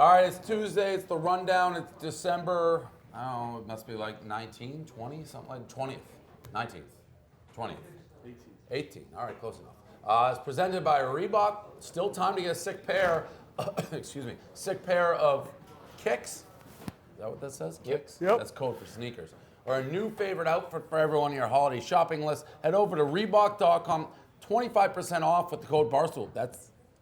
All right, it's Tuesday. It's the rundown. It's December, I don't know, it must be like 19, 20, something like 20th, 19th, 20th. 18. All right, close enough. It's presented by Reebok. Still time to get a sick pair, excuse me, sick pair of kicks. Is that what that says? Kicks? Yep. That's code for sneakers. Or a new favorite outfit for everyone on your holiday shopping list. Head over to Reebok.com. 25% off with the code Barstool.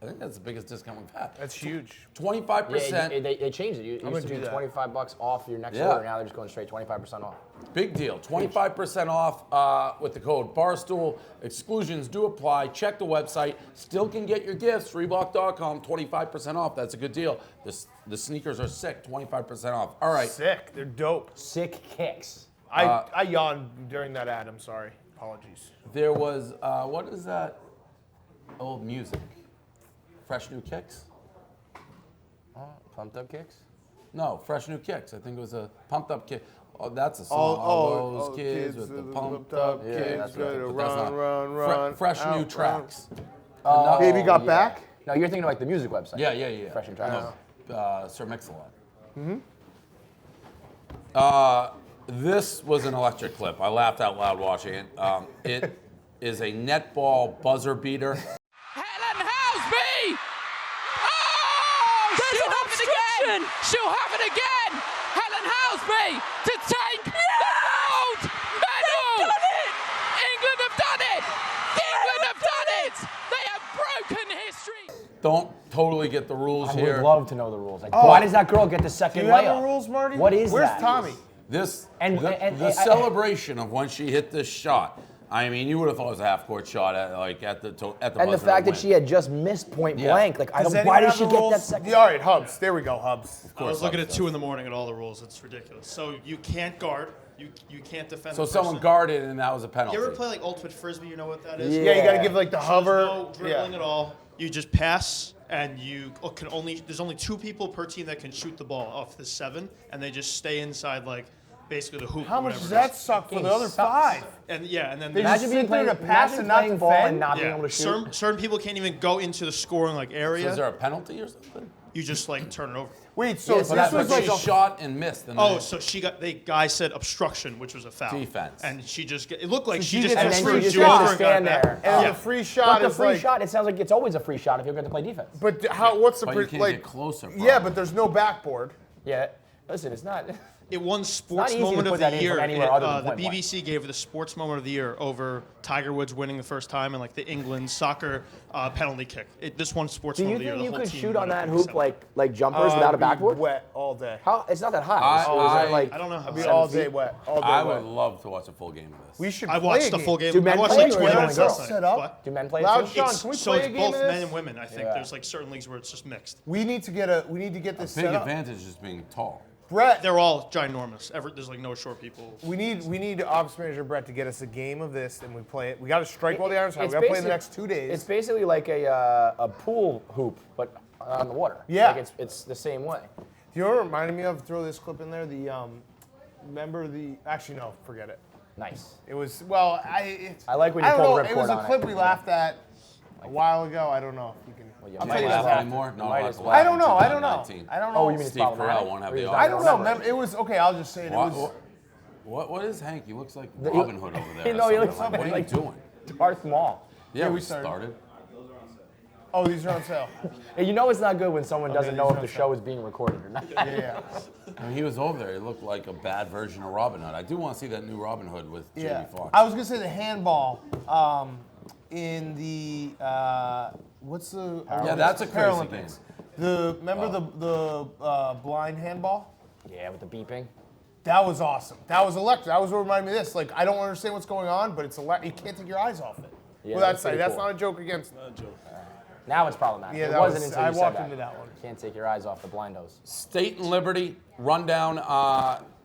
I think that's the biggest discount we've had. That's huge. 25%. Yeah, they changed it. You used to do $25 off your next order. Now they're just going straight 25% off. Big deal. 25% off with the code Barstool. Exclusions do apply. Check the website. Still can get your gifts. Reebok.com. 25% off. That's a good deal. The sneakers are sick. 25% off. All right. Sick. They're dope. Sick kicks. I yawned during that ad. I'm sorry. Apologies. There was, what is that old music? Fresh New Kicks? Pumped up kicks? No, Fresh New Kicks. I think it was a Pumped Up Kick. Oh, that's a song. All those kids with the pumped up kicks. Run. Fresh New Tracks. Baby got back? No, you're thinking of like the music website. Yeah. Fresh and Tracks. Sir Mix-a-Lot. This was an electric clip. I laughed out loud watching it. It is a netball buzzer beater. She'll have it again! She'll have it again! Helen Housby to take the gold medal! England have done it! England have done it! They have broken history! Don't totally get the rules I here. would love to know the rules. Like, why does that girl get the second Do you layup? have the rules, Marty? What is Where's that? Tommy? The celebration of when she hit this shot. I mean, you would have thought it was a half-court shot at the buzzer. And the fact that she had just missed point blank. Like, why did she get that second? All right, Hubs. There we go, Hubs. I was looking at 2 in the morning at all the rules. It's ridiculous. So you can't guard. You can't defend. So the someone person. guarded and that was a penalty. You ever play like ultimate frisbee? You know what that is? Yeah, you got to give like the hover. There's no dribbling at all. You just pass, and you can only. There's only 2 people per team that can shoot the ball off the 7, and they just stay inside like basically the hoop. How or much whatever does it that is. suck for the other 5? And then Imagine being playing to pass and not playing ball defend? and not being able to shoot. certain people can't even go into the scoring like area. So is there a penalty or something? You just like turn it over. Wait, so Yeah, so this that's was what like she shot and missed. And Oh, then- so the guy said obstruction, which was a foul. Defense. And she just it looked like So she she just gets And a then free she just shot. gets to stand there. and Yeah. the free But shot the is free like. shot, it sounds like it's always a free shot if you're going to play defense. But what's the But you can't like? get closer. Bro. Yeah, but there's no backboard. Yeah. Listen, it's not. It won Sports easy to Moment put of that the in from Year. anywhere other than The point blank. BBC gave her the Sports Moment of the Year over Tiger Woods winning the first time and like the England soccer penalty kick. This won Sports Do you Moment of the Year. think The you whole could team shoot on won it that for hoop 7. like jumpers without a I'd be backboard? Wet all day. How? It's not that high. So is it like? I don't know how. Be All day wet. All day I wet. would love to watch a full game of this. We should. I play watched a the game. full game. Do men I watched play like it or 20 only minutes girls? last Set night. up? What? Do men play Loud it too? Sean, can we So play it's a game both of this? men and women. I think Yeah. there's like certain leagues where it's just mixed. We need to get this Big set up. advantage is being tall. Brett, They're all ginormous. There's like no short people. we need office manager Brett to get us a game of this, and we play it. We got to strike while the iron's hot. We It's got to play in the basic- next 2 days. It's basically like a pool hoop, but on the water. Yeah. Like it's the same way. Do you know what it reminded me of? Throw this clip in there. Remember the? Actually, no, forget it. Nice. It was I like when you I don't pull know. the It was a ripcord on clip it. we laughed at a while ago. I don't know if you can. Well, you I'll might tell you laugh this after. anymore? No, Might I'll as have to well. laugh I don't in know. I don't know. 2019. I don't know. Oh, you mean Steve Follow Carell mine? won't have Or the you audio. I don't know. remember. It was okay. I'll just say it. It was. What is Hank? He looks like Robin Hood over there. You know, he or looks something. something What are you like doing? Darth Maul. Yeah, we we started. started. Oh, these are on sale. Hey, you know it's not good when someone doesn't these know are if the on show is being recorded or not. Yeah. When he was over there, he looked like a bad version of Robin Hood. I do want to see that new Robin Hood with Yeah. Jamie Foxx. I was gonna say the handball in the what's the Yeah, that's a crazy Paralympics. Remember the blind handball? Yeah, with the beeping. That was awesome. That was electric. That was what reminded me of this. Like I don't understand what's going on, but it's electric. You can't take your eyes off it. Yeah, well, that's pretty that's cool. not a joke against. Now it's problematic. Yeah, it that wasn't was- until I you walked said into that one. Can't take your eyes off the blindos. State and Liberty Rundown.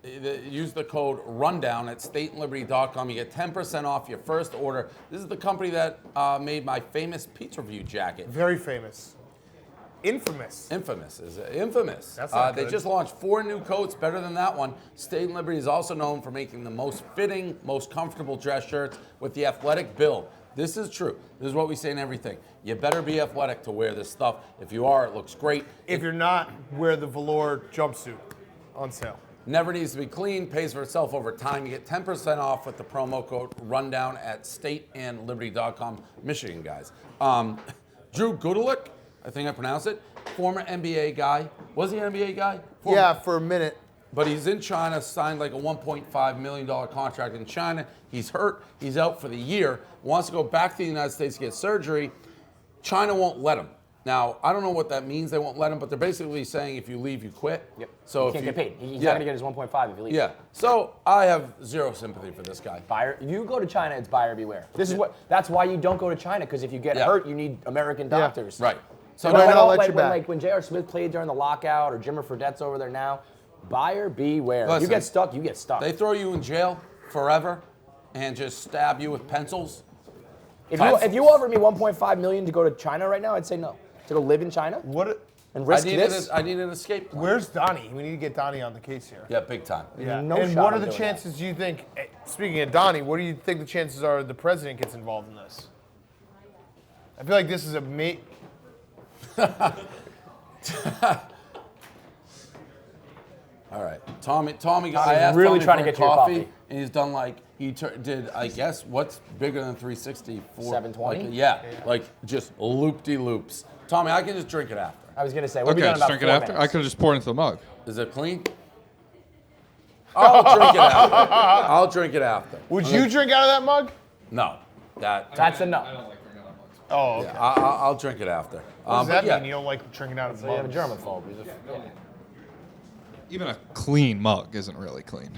Use the code Rundown at stateandliberty.com. You get 10% off your first order. This is the company that made my famous pizza review jacket. Very famous. Infamous. Infamous. That's not They good. just launched 4 new coats, better than that one. State and Liberty is also known for making the most fitting, most comfortable dress shirts with the athletic build. This is true. This is what we say in everything. You better be athletic to wear this stuff. If you are, it looks great. If you're not, wear the velour jumpsuit on sale. Never needs to be clean, pays for itself over time. You get 10% off with the promo code Rundown at stateandliberty.com. Michigan guys. Drew Goudelock, I think I pronounced it, former NBA guy. Was he an NBA guy? Yeah, for a minute. But he's in China, signed like a $1.5 million contract in China. He's hurt. He's out for the year. Wants to go back to the United States to get surgery. China won't let him. Now, I don't know what that means, they won't let him, but they're basically saying if you leave, you quit. Yep. So he can't get paid. He's not going to get his 1.5 if he leaves. Yeah. So I have zero sympathy for this guy. Buyer, you go to China, it's buyer beware. That's why you don't go to China, because if you get hurt, you need American doctors. Right. So they're not gonna let you back. when J.R. Smith played during the lockout, or Jimmer Fredette's over there now, buyer beware. Listen, you get stuck, you get stuck. They throw you in jail forever and just stab you with pencils. If you offered me 1.5 million to go to China right now, I'd say no. To go live in China What? and risk this. I need an escape plan. Where's Donnie? We need to get Donnie on the case here. Yeah, big time. Yeah. No and shot what are on the doing chances you think, speaking of Donnie, what do you think the chances are the president gets involved in this? I feel like this is a All right, Tommy. I asked really Tommy trying for to a get you your coffee. and he's done like did. I guess what's bigger than 360? 720? Like just loop-de-loops. Tommy, I can just drink it after. I was going to say, we'll Okay, be done in just about drink it 4 after. minutes. I could have just poured it into the mug. Is it clean? I'll drink it after. I'll drink it after. Would you drink out of that mug? No, That's enough. Oh, okay. Yeah, I'll drink it after. What does but that mean? You don't like drinking out of So you have a mugs? germaphobe. Even a clean mug isn't really clean.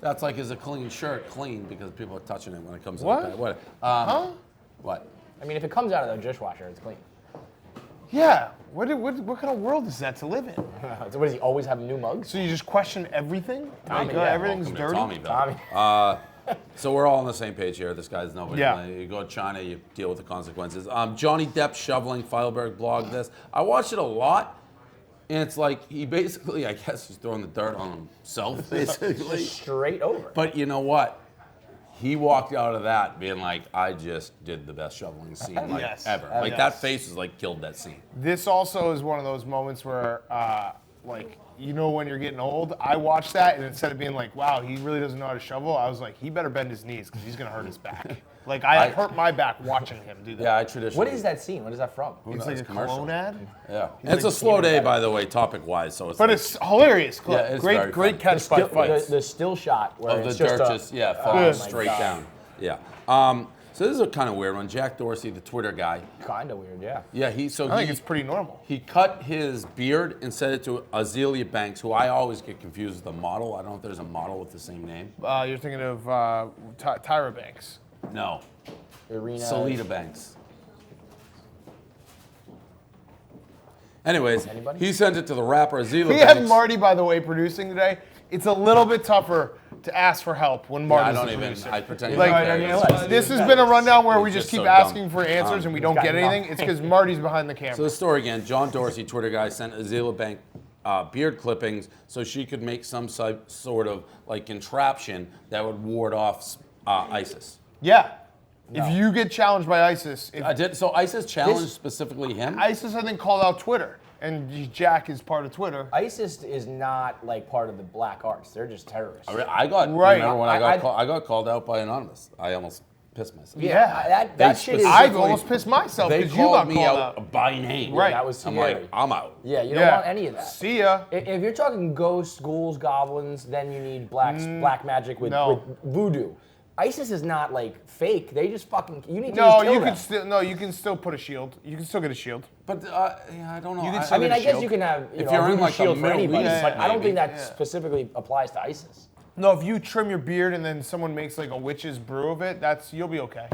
That's like, is a clean shirt clean because people are touching it when it comes What? out of what? What? I mean, if it comes out of the dishwasher, it's clean. Yeah. What kind of world is that to live in? So what does he always have new mugs? So you just question everything? Tommy, Like, yeah. everything's Welcome to dirty? Tommyville. So we're all on the same page here. This guy's nobody. Yeah. You go to China, you deal with the consequences. Johnny Depp shoveling, Feilberg blogged this. I watched it a lot, and it's like he basically, I guess, he's throwing the dirt on himself, basically. Straight over. But you know what? He walked out of that being like, I just did the best shoveling scene like Yes. ever. Like that face is like killed that scene. This also is one of those moments where, like, you know when you're getting old? I watched that, and instead of being like, wow, he really doesn't know how to shovel, I was like, he better bend his knees because he's going to hurt his back. Like, I hurt my back watching him do that. Yeah, I traditionally. What is that scene? What is that from? It's like a cologne ad. Yeah. He's It's like a slow eating day, that. by the way, topic-wise. So it's But like, it's hilarious. Clip. Yeah, it's very great fun. catch by fights. The still shot where of the it's dirt just falling my straight God. down. Yeah. So this is a kind of weird one. Jack Dorsey, the Twitter guy. Kind of weird, yeah. Yeah, I think it's pretty normal. He cut his beard and sent it to Azalea Banks, who I always get confused with the model. I don't know if there's a model with the same name. You're thinking of Tyra Banks. No. Irina. Salita Banks. Anyways, Anybody? he sent it to the rapper Azalea We Banks. have Marty, by the way, producing today. It's a little bit tougher to ask for help when Yeah, Marty's I don't the even. producer. I pretend. Like, like this has been a rundown where we It's just just keep so asking dumb. for answers and we don't got get anything. nothing. It's because Marty's behind the camera. So the story again, John Dorsey, Twitter guy, sent Azalea Bank beard clippings so she could make some sort of like contraption that would ward off ISIS. Yeah. If you get challenged by ISIS, I did. So ISIS challenged specifically him. ISIS, I think, called out Twitter, and Jack is part of Twitter. ISIS is not like part of the black arts. They're just terrorists. I got. Right. Remember when I got called out by Anonymous? I almost pissed myself. That They shit is. I almost pissed myself They because you got called me called out by name. Right. That was I'm scary. like, I'm out. Yeah, you don't want any of that. See ya. If you're talking ghosts, ghouls, goblins, then you need black magic with voodoo. ISIS is not like fake. They just fucking. You need to No, just kill you them. can still you can still put a shield. You can still get a shield. But yeah, I don't know. You can I still I mean, get a I guess shield. you can have If know, you're a in, voodoo like, the shield for Middle anybody, East, but I don't think maybe. that specifically applies to ISIS. No, if you trim your beard and then someone makes like a witch's brew of it, you'll be okay.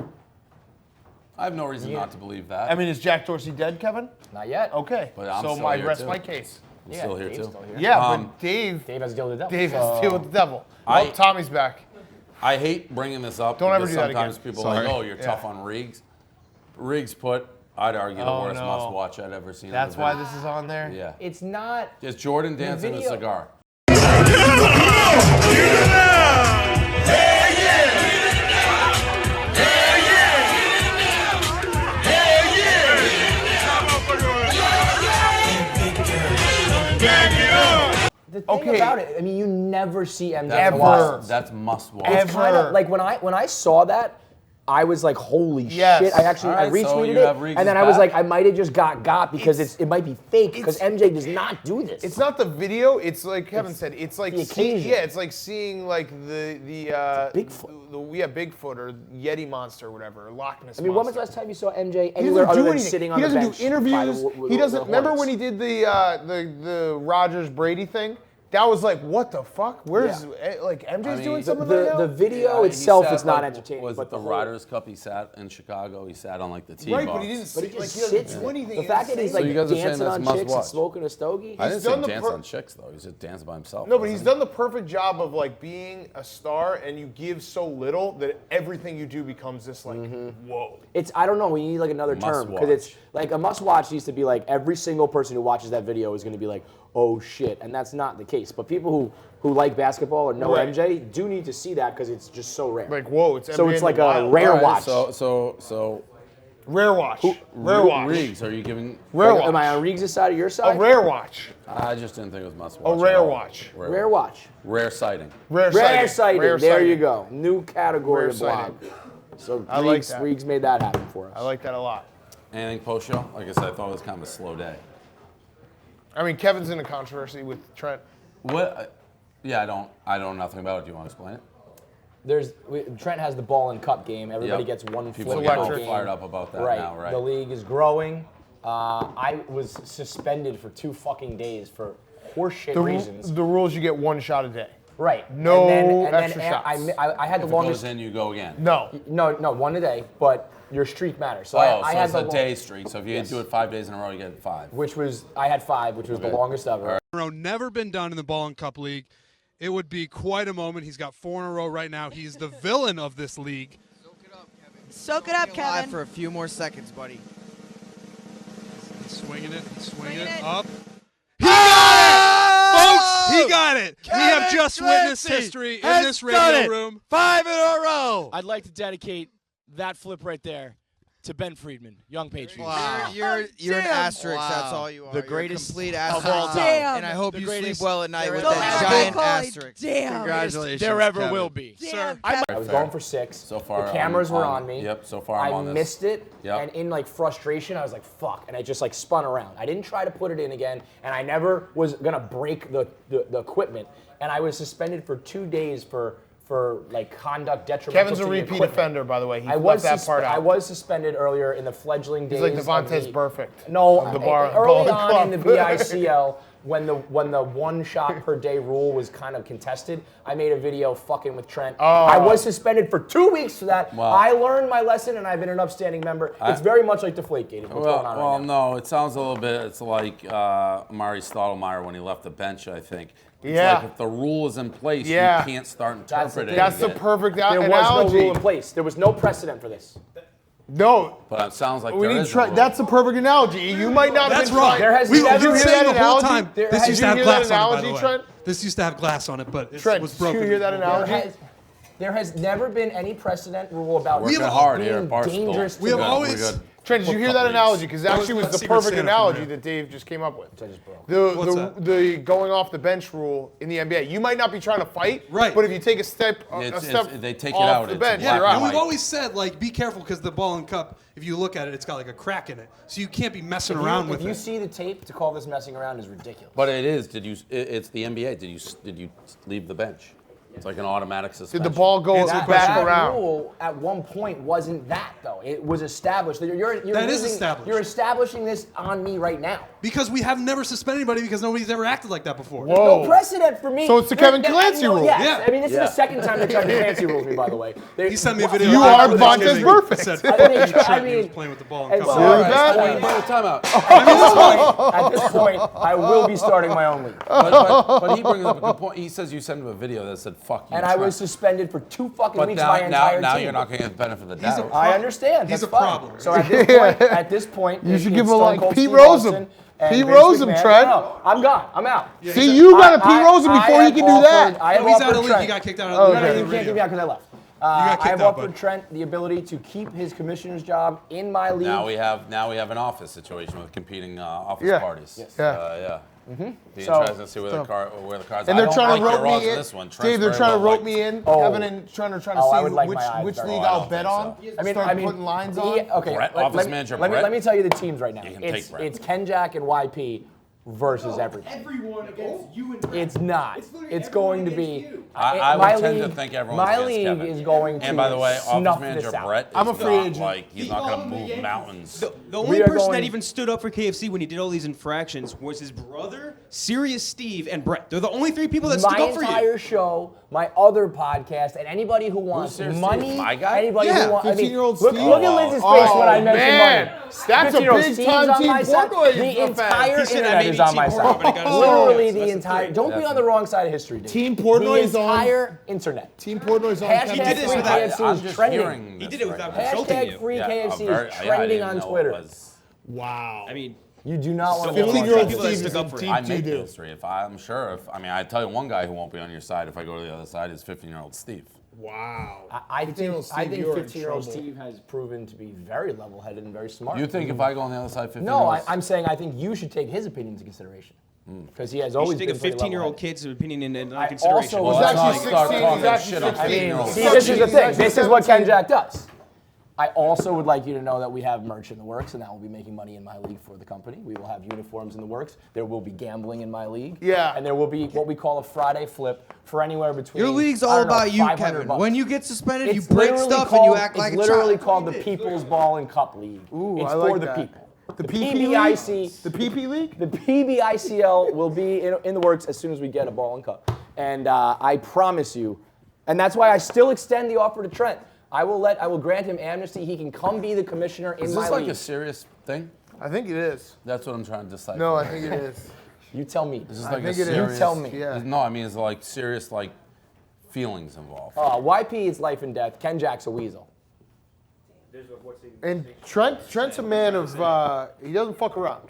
I have no reason not to believe that. I mean, is Jack Dorsey dead, Kevin? Not yet. Okay. But I'm so still my here, rest too. my case. I'm still here Dave's too. still here. Yeah, but Dave Dave has to deal with the devil. has to deal with the devil. I- Well, Tommy's back. I hate bringing this up. Don't ever because do that sometimes again. people are like, Sorry. oh, you're tough on Reags. Reags put, I'd argue, the Oh, worst no. must-watch I'd ever seen. That's on the why video. this is on there. Yeah. It's not. It's Jordan dancing with a video- cigar. The thing about it, I mean, you never see MJ Ever. That's must watch. It's kind of like when I saw that, I was like, holy shit! I actually I Alright, so retweeted you have Reags' it, and then I was back? like, I might have just got because it might be fake because MJ does not do this. It's not the video. It's like Kevin said. It's like the occasion. it's like seeing like the Bigfoot. Bigfoot or Yeti monster or whatever, or Loch Ness. I mean, when was the last time you saw MJ anywhere other than sitting on the bench? He doesn't do interviews. He doesn't. Remember when he did? did the Rodgers Brady thing? That was like, what the fuck? Where's like MJ's doing something right now? The video itself is not entertaining. Was but it the whole- Riders Cup? He sat in Chicago. He sat on like the tee Right, box. but he didn't. But he Like, just he doesn't sits do there. anything. The fact that he's So like you guys are saying dancing that's on must chicks and watch. smoking a stogie. I didn't say done the dance on chicks though. He's just dancing by himself. No, but he's wasn't done the perfect job of like being a star, and you give so little that everything you do becomes this like, whoa. It's I don't know. We need like another term because it's like a must watch needs to be like every single person who watches that video is going to be like, oh shit, and that's not the case. But people who like basketball or know Right. MJ do need to see that because it's just so rare. Like whoa, it's so NBA it's in like the a wild. rare All right, watch. So Rare watch. Rare watch. Reags, are you giving? Rare Like, watch. am I on Reags' side or your side? A rare watch. I just didn't think it was must A watch. rare at all. watch. Rare watch. Rare sighting. Rare Rare sighting. sighting. Rare There sighting. you go. New category Rare of blog. sighting. So I like Reags, that. Reags made that happen for us. I like that a lot. Anything post show? Like I said, I thought it was kind of a slow day. I mean, Kevin's in a controversy with Trent. What? Yeah, I don't know nothing about it. Do you want to explain it? Trent has the ball and cup game. Everybody Yep. gets one People flip get ball all game. fired up about that right. now, right? The league is growing. I was suspended for 2 fucking days for horseshit reasons. The rules: you get one shot a day. Right. No and then extra shots. I had the If it longest. goes in, you go again. No. No, one a day, but your streak matters. So Oh, I so had it's the a day streak. So if you Yes. do it 5 days in a row, you get 5. I had 5, which was the Okay. longest ever. Never been done in the Ball and Cup League. It would be quite a moment. He's got 4 in a row right now. He's the villain of this league. Soak it up, Live Kevin. for a few more seconds, buddy. He's swinging it. He's swinging Swinging it it. up. He got it! Folks, he got it. We have Kevin just witnessed Clancy history in has this done radio it. room. 5 in a row. I'd like to dedicate that flip right there to Ben Friedman, Young Patriot. Wow. You're an Damn. asterisk. That's all you are. The You're a greatest complete of asterisk. all time. Damn. And I hope The you sleep greatest well at night there with ever that will giant be. asterisk. Damn. Congratulations, There ever Kevin. will be. Damn, I Kevin. was going for 6. So far, the cameras I'm were on- on me. yep, so far I'm on I this. missed it, Yep. and in like frustration, I was like, "Fuck!" And I just like spun around. I didn't try to put it in again, and I never was gonna break the equipment. And I was suspended for 2 days for like conduct detrimental. Kevin's a to the repeat equipment. offender, by the way. He I left was that part out. I was suspended earlier in the fledgling days. He's like of Devontae's the- perfect. No, of the bar, early ball on in the club. BICL, when the 1 shot per day rule was kind of contested, I made a video fucking with Trent. I was suspended for 2 weeks for that. Wow. I learned my lesson, and I've been an upstanding member. It's very much like Deflategate. What's going on right now? No, it sounds a little bit. It's like Amari Stoudemire when he left the bench. I think. It's Yeah. like if the rule is in place, Yeah. you can't start That's the interpreting. thing. That's the it. perfect There was analogy. no rule in place. There was no precedent for this. No. But it sounds like We there need is a rule. that's the perfect analogy. You might not have That's been wrong. trying- There has We never have been been saying that the whole analogy? time. There This has- used to Did have you hear that glass on it, by analogy, the way. Trent? This used to have glass on it, but it Trent, was did broken. you hear that analogy? There has never been any precedent rule about Working being hard here at Barstool. dangerous. We have to- always- We're good. Trent, did you hear that analogy? Because actually was Let's the see where perfect Santa analogy from there. that Dave just came up with. I just broke. What's that? The going off the bench rule in the NBA. You might not be trying to fight, Right. But if you take a step, They take it off out. the It's bench, black you're and out. And we've white. always said, like, be careful because the Ball and Cup, if you look at it, it's got like a crack in it. So you can't be messing around with If you it. see the tape, to call this messing around is ridiculous. But it is. It's the NBA. Did you leave the bench? It's like an automatic suspension. Did the ball go Answer the back question. That around? rule at one point wasn't that though. It was established. You're That is using- established. You're establishing this on me right now. Because we have never suspended anybody because nobody's ever acted like that before. Whoa. No precedent for me. So it's the Kevin Clancy rule. Yes. Yeah. I mean, this Yeah. is the second time they tried to Clancy rules me, by the way. He sent me a video. You of are Thanksgiving. Vontaze Burfict. He said, I mean, "Fucking Trent, I he was mean, playing with the ball and and cup. so- All right, that? bring the timeout. At this point, I will be starting my own league. But he brings up a good point. He says you sent him a video that said "fuck you." And I Trent." was suspended for 2 fucking But weeks my entire now team. you're not going to get the benefit of the He's a doubt. I understand. He's That's a fine. problem. So at this point, You should it's give him Stone like Cold Pete Steve Rose Austin him. and Pete Vince Rose him, McMahon. Trent. No, I'm gone. I'm out. See, you got to Pete Rose him before he have can do that. I have No, he's out offered of the league. Trent. He got kicked out of No, the no, league. you can't Radio. give me out because I left. got I kicked have out, offered bud. Trent the ability to keep his commissioner's job in my league. Now we have an office situation with competing office Yeah. parties. Yes. Yeah. Yeah. Be So- interesting to see where the cards. And I they're don't trying like to rope your odds me in in. this one. Trent's Dave, they're very trying to well rope liked. me in, Oh. Kevin, and trying to Oh, I would see like my odds which very league well. I'll bet on. Start putting lines on. Okay, Brett, let office me- manager let me Brett. let me tell you the teams right now. You can It's take Brett. it's Ken Jack and YP versus everyone. Everyone against you and Brett. It's not. literally It's everyone going to against be. you. I my would tend to league- think everyone's My against league Kevin. is going to And by the way, office snuff manager this out. Brett is I'm a free not agent. like he's not going to move mountains. The We only are person going- that even stood up for KFC when he did all these infractions was his brother, Serious Steve, and Brett. They're the only three people that stood My up for entire you. show, my other podcast, and anybody who wants Serious money, Steve? My guy? anybody Yeah, who wants. 15-year-old look, Steve. look at Liz's face Oh, when I mention man. money. That's a 15-year-old big Steve's time on Team my side. Portnoy The fan. entire He said, internet "I may is be on Team my Portnoy, side. but I gotta Literally say the that's entire. the Don't be on the wrong side of history, dude. Team Portnoy is the on. entire internet. Team Portnoy's on. Hashtag He did this free without- KFC I'm is just trending. hearing He this did it right without now. consulting Hashtag you. free Yeah, KFC very- is yeah, I trending didn't on know it Twitter. was- Wow. I mean, You do not want to So be on the wrong 15-year-old side. people that Steve is stick in up for Team you. I make 2. history. I'm sure if I tell you one guy who won't be on your side if I go to the other side is 15-year-old Steve. Wow. I think 15-year-old 15-year-old Steve, you're in Steve has proven to be very level-headed and very smart. You think if I go on the other side, 15 No, I'm saying I think you should take his opinion into consideration because he has you always should take been a pretty 15-year-old level-headed. kid's opinion into I consideration. also Well, was let's not actually start 16, he's talking actually shit on 16. 15-year-olds. See, this is the thing. He's This is what Ken 17. Jack does. I also would like you to know that we have merch in the works, and that will be making money in my league for the company. We will have uniforms in the works. There will be gambling in my league. Yeah. And there will be what we call a Friday flip for anywhere between. Your league's I all don't know, about you, 500 Kevin. bucks. When you get suspended, you It's break literally stuff and you called- act like a It's literally child. called the People's Ball and Cup League. Ooh, it's I like for the that. people. The PP PBIC. League? The PP League? The PBICL will be in the works as soon as we get a ball and cup. And I promise you, and that's why I still extend the offer to Trent. I will grant him amnesty. He can come be the commissioner in Is my this like league. a serious thing? I think it is. That's what I'm trying to decipher. No, I think it is. You tell me. This is I like a think it is. serious. You tell me. Yeah. No, I mean it's like serious like feelings involved. YP is life and death. Ken Jack's a weasel. And Trent's a man of, he doesn't fuck around.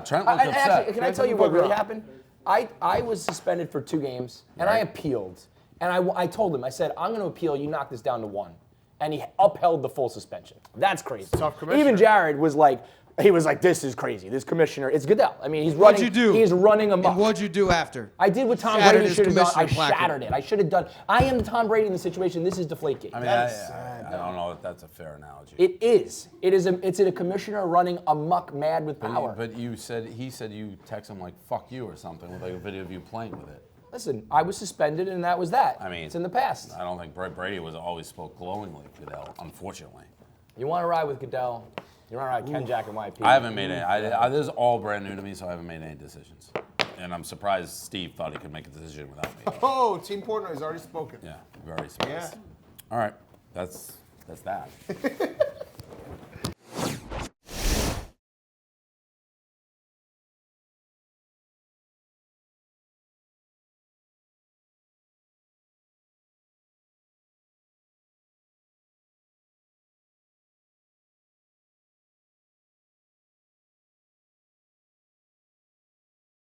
Trent looks upset. Actually, can I tell you what really happened? I was suspended for 2 games, and I appealed. And I told him, I said, I'm going to appeal. You knock this down to 1. And he upheld the full suspension. That's crazy. Tough commissioner. Even Jared was like, this is crazy. This commissioner, it's Goodell. I mean, he's running. What'd you do? He's running amok. And what'd you do after? I did what Tom Shattered Brady his should have done. I commissioner placard. shattered it. I should have done. I am the Tom Brady in the situation. This is Deflategate. I mean, I don't know if that's a fair analogy. It is. It's a commissioner running amok, mad with power. But he said you text him like "fuck you" or something with like a video of you playing with it. Listen, I was suspended, and that was that. I mean, it's in the past. I don't think Brady always spoke glowingly of Goodell, unfortunately. You want to ride with Goodell? You want to ride Ken Jack and YP? I haven't made any. This is all brand new to me, so I haven't made any decisions. And I'm surprised Steve thought he could make a decision without me. Oh, Team Portnoy's already spoken. Yeah, very surprised. Yeah. All right, that's that.